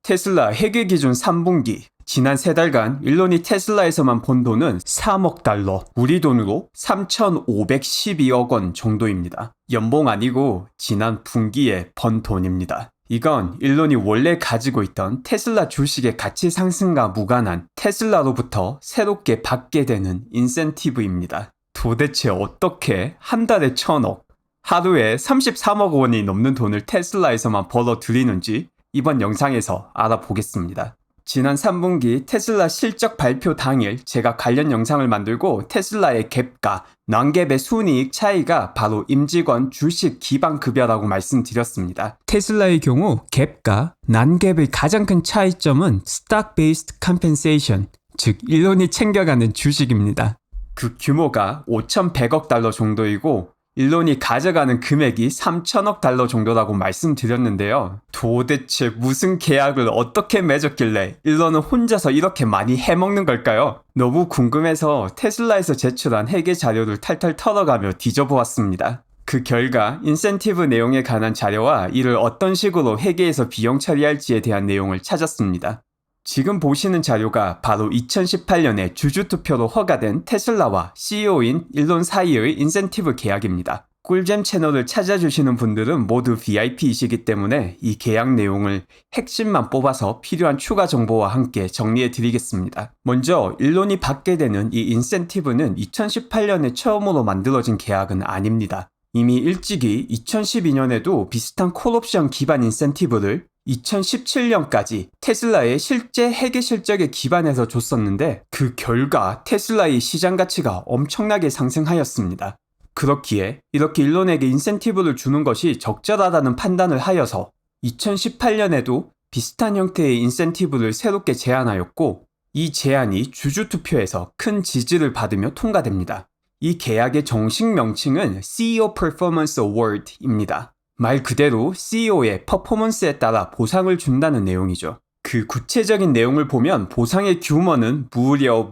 테슬라 회계 기준 3분기 지난 3달간 일론이 테슬라에서만 번 돈은 3억 달러, 우리 돈으로 3,512억 원 정도입니다. 연봉 아니고 지난 분기에 번 돈입니다. 이건 일론이 원래 가지고 있던 테슬라 주식의 가치 상승과 무관한 테슬라로부터 새롭게 받게 되는 인센티브입니다. 도대체 어떻게 한 달에 1,000억, 하루에 33억 원이 넘는 돈을 테슬라에서만 벌어들이는지 이번 영상에서 알아보겠습니다. 지난 3분기 테슬라 실적 발표 당일 제가 관련 영상을 만들고 테슬라의 갭과 넌갭의 순이익 차이가 바로 임직원 주식 기반 급여라고 말씀드렸습니다. 테슬라의 경우 갭과 넌갭의 가장 큰 차이점은 Stock Based Compensation, 즉 일론이 챙겨가는 주식입니다. 그 규모가 5,100억 달러 정도이고 일론이 가져가는 금액이 3천억 달러 정도라고 말씀드렸는데요. 도대체 무슨 계약을 어떻게 맺었길래 일론은 혼자서 이렇게 많이 해먹는 걸까요? 너무 궁금해서 테슬라에서 제출한 회계 자료를 탈탈 털어가며 뒤져보았습니다. 그 결과 인센티브 내용에 관한 자료와 이를 어떤 식으로 회계에서 비용 처리할지에 대한 내용을 찾았습니다. 지금 보시는 자료가 바로 2018년에 주주투표로 허가된 테슬라와 CEO인 일론 사이의 인센티브 계약입니다. 꿀잼 채널을 찾아주시는 분들은 모두 VIP이시기 때문에 이 계약 내용을 핵심만 뽑아서 필요한 추가 정보와 함께 정리해 드리겠습니다. 먼저 일론이 받게 되는 이 인센티브는 2018년에 처음으로 만들어진 계약은 아닙니다. 이미 일찍이 2012년에도 비슷한 콜옵션 기반 인센티브를 2017년까지 테슬라의 실제 회계 실적에 기반해서 줬었는데 그 결과 테슬라의 시장 가치가 엄청나게 상승하였습니다. 그렇기에 이렇게 일론에게 인센티브를 주는 것이 적절하다는 판단을 하여서 2018년에도 비슷한 형태의 인센티브를 새롭게 제안하였고 이 제안이 주주투표에서 큰 지지를 받으며 통과됩니다. 이 계약의 정식 명칭은 CEO Performance Award입니다. 말 그대로 CEO의 퍼포먼스에 따라 보상을 준다는 내용이죠. 그 구체적인 내용을 보면 보상의 규모는 무려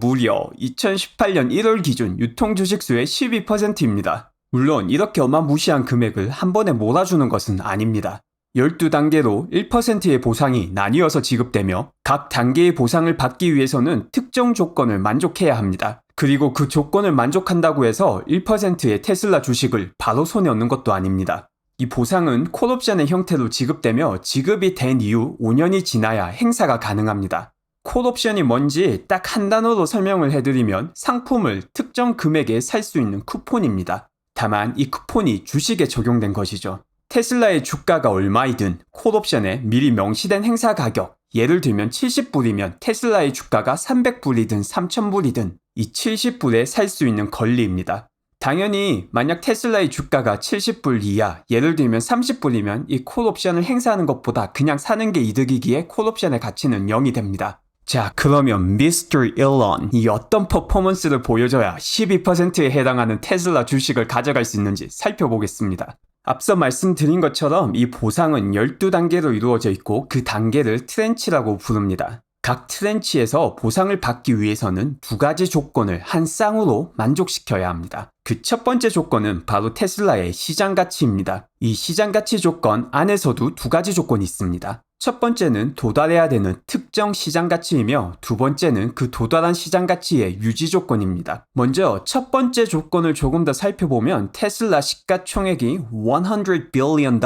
2018년 1월 기준 유통 주식수의 12%입니다. 물론 이렇게 어마무시한 금액을 한 번에 몰아주는 것은 아닙니다. 12단계로 1%의 보상이 나뉘어서 지급되며 각 단계의 보상을 받기 위해서는 특정 조건을 만족해야 합니다. 그리고 그 조건을 만족한다고 해서 1%의 테슬라 주식을 바로 손에 얻는 것도 아닙니다. 이 보상은 콜옵션의 형태로 지급되며 지급이 된 이후 5년이 지나야 행사가 가능합니다. 콜옵션이 뭔지 딱 한 단어로 설명을 해드리면 상품을 특정 금액에 살 수 있는 쿠폰입니다. 다만 이 쿠폰이 주식에 적용된 것이죠. 테슬라의 주가가 얼마이든 콜옵션에 미리 명시된 행사 가격, 예를 들면 70불이면 테슬라의 주가가 300불이든 3000불이든 이 70불에 살 수 있는 권리입니다. 당연히 만약 테슬라의 주가가 70불 이하, 예를 들면 30불이면 이 콜옵션을 행사하는 것보다 그냥 사는 게 이득이기에 콜옵션의 가치는 0이 됩니다. 자, 그러면 미스터 일론이 어떤 퍼포먼스를 보여줘야 12%에 해당하는 테슬라 주식을 가져갈 수 있는지 살펴보겠습니다. 앞서 말씀드린 것처럼 이 보상은 12단계로 이루어져 있고 그 단계를 트렌치라고 부릅니다. 각 트렌치에서 보상을 받기 위해서는 두 가지 조건을 한 쌍으로 만족시켜야 합니다. 그 첫 번째 조건은 바로 테슬라의 시장 가치입니다. 이 시장 가치 조건 안에서도 두 가지 조건이 있습니다. 첫 번째는 도달해야 되는 특정 시장 가치이며 두 번째는 그 도달한 시장 가치의 유지 조건입니다. 먼저 첫 번째 조건을 조금 더 살펴보면 테슬라 시가총액이 $100 billion,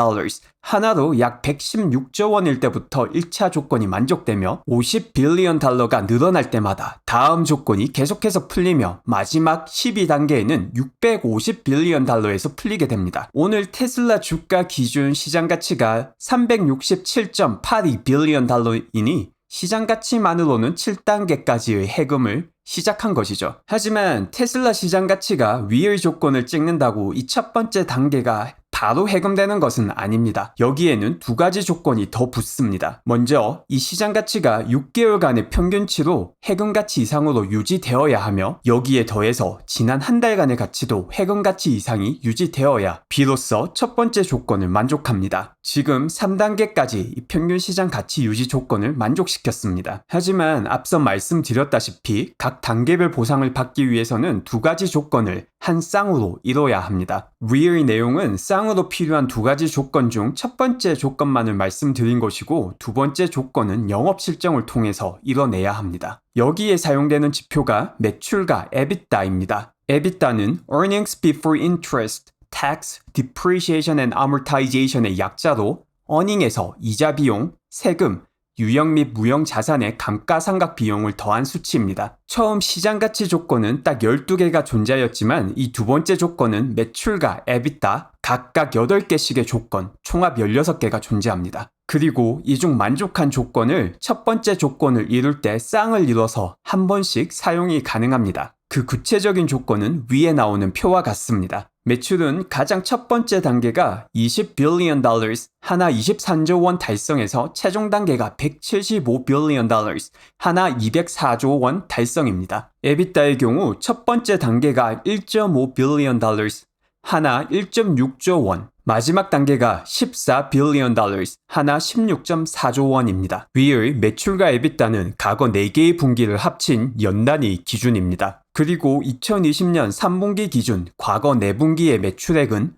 하나로 약 116조 원일 때부터 1차 조건이 만족되며 50 빌리언 달러가 늘어날 때마다 다음 조건이 계속해서 풀리며 마지막 12단계에는 650 빌리언 달러에서 풀리게 됩니다. 오늘 테슬라 주가 기준 시장 가치가 367.82 빌리언 달러이니 시장 가치만으로는 7단계까지의 해금을 시작한 것이죠. 하지만 테슬라 시장 가치가 위의 조건을 찍는다고 이 첫 번째 단계가 바로 해금되는 것은 아닙니다. 여기에는 두 가지 조건이 더 붙습니다. 먼저 이 시장 가치가 6개월간의 평균치로 해금 가치 이상으로 유지되어야 하며 여기에 더해서 지난 한 달간의 가치도 해금 가치 이상이 유지되어야 비로소 첫 번째 조건을 만족합니다. 지금 3단계까지 이 평균 시장 가치 유지 조건을 만족시켰습니다. 하지만 앞서 말씀드렸다시피 각 단계별 보상을 받기 위해서는 두 가지 조건을 한 쌍으로 이뤄야 합니다. 위의 내용은 쌍으로 필요한 두 가지 조건 중 첫 번째 조건만을 말씀드린 것이고 두 번째 조건은 영업 실적을 통해서 이뤄내야 합니다. 여기에 사용되는 지표가 매출과 EBITDA입니다. EBITDA는 Earnings Before Interest, Tax, Depreciation and Amortization의 약자로 earning에서 이자 비용, 세금, 유형 및 무형 자산의 감가상각 비용을 더한 수치입니다. 처음 시장가치 조건은 딱 12개가 존재하였지만 이 두 번째 조건은 매출과 EBITDA 각각 8개씩의 조건, 총합 16개가 존재합니다. 그리고 이 중 만족한 조건을 첫 번째 조건을 이룰 때 쌍을 이뤄서 한 번씩 사용이 가능합니다. 그 구체적인 조건은 위에 나오는 표와 같습니다. 매출은 가장 첫 번째 단계가 $20 billion, 하나 23조 원 달성해서 최종 단계가 $175 billion, 하나 204조 원 달성입니다. EBITDA의 경우 첫 번째 단계가 $1.5 billion, 하나 1.6조 원, 마지막 단계가 $14 billion, 하나 16.4조 원입니다. 위의 매출과 EBITDA는 과거 4개의 분기를 합친 연단위 기준입니다. 그리고 2020년 3분기 기준 과거 4분기의 매출액은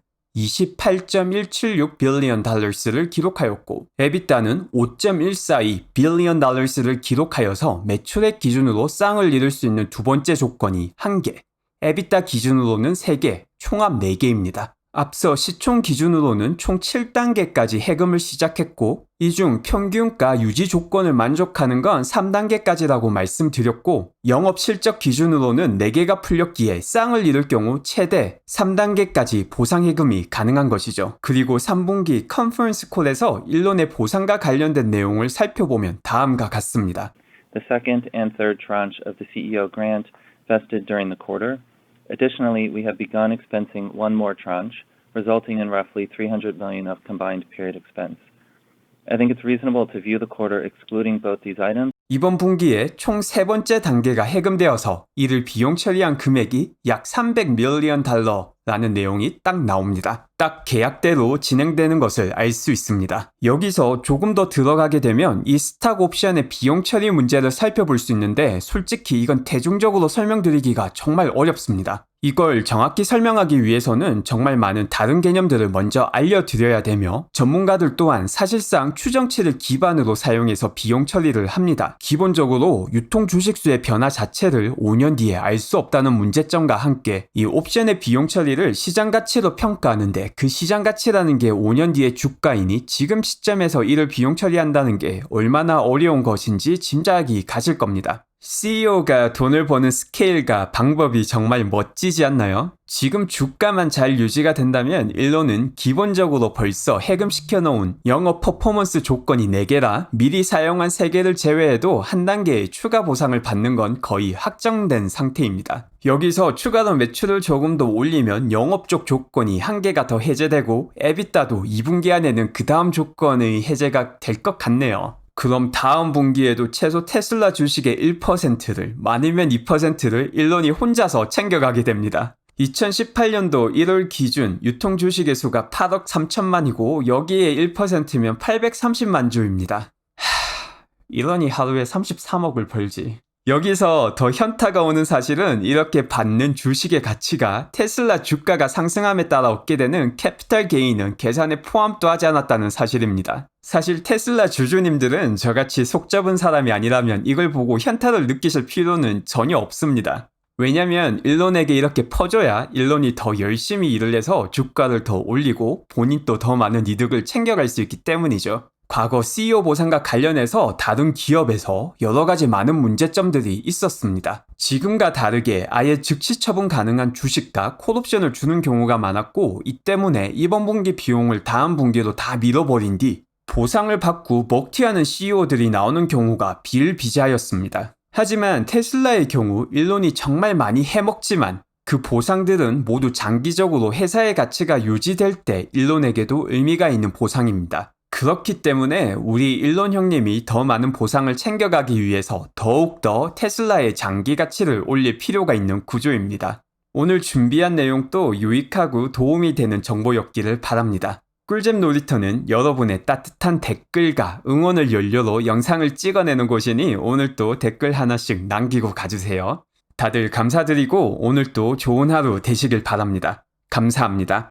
$28.176 billion를 기록하였고 EBITDA는 $5.142 billion를 기록하여서 매출액 기준으로 쌍을 이룰 수 있는 두 번째 조건이 1개, EBITDA 기준으로는 3개, 총합 4개입니다. 앞서 시총 기준으로는 총 7단계까지 해금을 시작했고 이 중 평균가 유지 조건을 만족하는 건 3단계까지라고 말씀드렸고 영업 실적 기준으로는 4개가 풀렸기에 쌍을 이룰 경우 최대 3단계까지 보상 해금이 가능한 것이죠. 그리고 3분기 컨퍼런스 콜에서 일론의 보상과 관련된 내용을 살펴보면 다음과 같습니다. The second and third tranche of the CEO grant vested during the quarter. Additionally, we have begun expensing one more tranche, resulting in roughly $300 million of combined period expense. I think it's reasonable to view the quarter excluding both these items. 이번 분기에 총 세 번째 단계가 해금되어서 이를 비용 처리한 금액이 약 $300 million 라는 내용이 딱 나옵니다. 딱 계약대로 진행되는 것을 알 수 있습니다. 여기서 조금 더 들어가게 되면 이 스탁 옵션의 비용 처리 문제를 살펴볼 수 있는데 솔직히 이건 대중적으로 설명드리기가 정말 어렵습니다. 이걸 정확히 설명하기 위해서는 정말 많은 다른 개념들을 먼저 알려드려야 되며 전문가들 또한 사실상 추정치를 기반으로 사용해서 비용 처리를 합니다. 기본적으로 유통 주식수의 변화 자체를 5년 뒤에 알 수 없다는 문제점과 함께 이 옵션의 비용 처리를 시장 가치로 평가하는데 그 시장 가치라는 게 5년 뒤의 주가이니 지금 시점에서 이를 비용 처리한다는 게 얼마나 어려운 것인지 짐작이 가실 겁니다. CEO가 돈을 버는 스케일과 방법이 정말 멋지지 않나요? 지금 주가만 잘 유지가 된다면 일론은 기본적으로 벌써 해금시켜 놓은 영업 퍼포먼스 조건이 4개라 미리 사용한 3개를 제외해도 한 단계의 추가 보상을 받는 건 거의 확정된 상태입니다. 여기서 추가로 매출을 조금 더 올리면 영업 쪽 조건이 1개가 더 해제되고 EBITDA도 2분기 안에는 그 다음 조건의 해제가 될 것 같네요. 그럼 다음 분기에도 최소 테슬라 주식의 1%를, 많으면 2%를 일론이 혼자서 챙겨가게 됩니다. 2018년도 1월 기준 유통 주식의 수가 8억 3천만이고 여기에 1%면 830만 주입니다. 일론이 하루에 33억을 벌지. 여기서 더 현타가 오는 사실은 이렇게 받는 주식의 가치가 테슬라 주가가 상승함에 따라 얻게 되는 캐피탈 게인은 계산에 포함도 하지 않았다는 사실입니다. 사실 테슬라 주주님들은 저같이 속 좁은 사람이 아니라면 이걸 보고 현타를 느끼실 필요는 전혀 없습니다. 왜냐면 일론에게 이렇게 퍼줘야 일론이 더 열심히 일을 해서 주가를 더 올리고 본인도 더 많은 이득을 챙겨갈 수 있기 때문이죠. 과거 CEO 보상과 관련해서 다른 기업에서 여러 가지 많은 문제점들이 있었습니다. 지금과 다르게 아예 즉시 처분 가능한 주식과 콜옵션을 주는 경우가 많았고 이 때문에 이번 분기 비용을 다음 분기로 다 밀어버린 뒤 보상을 받고 먹튀하는 CEO들이 나오는 경우가 비일비재하였습니다. 하지만 테슬라의 경우 일론이 정말 많이 해먹지만 그 보상들은 모두 장기적으로 회사의 가치가 유지될 때 일론에게도 의미가 있는 보상입니다. 그렇기 때문에 우리 일론 형님이 더 많은 보상을 챙겨가기 위해서 더욱더 테슬라의 장기 가치를 올릴 필요가 있는 구조입니다. 오늘 준비한 내용도 유익하고 도움이 되는 정보였기를 바랍니다. 꿀잼 놀이터는 여러분의 따뜻한 댓글과 응원을 연료로 영상을 찍어내는 곳이니 오늘도 댓글 하나씩 남기고 가주세요. 다들 감사드리고 오늘도 좋은 하루 되시길 바랍니다. 감사합니다.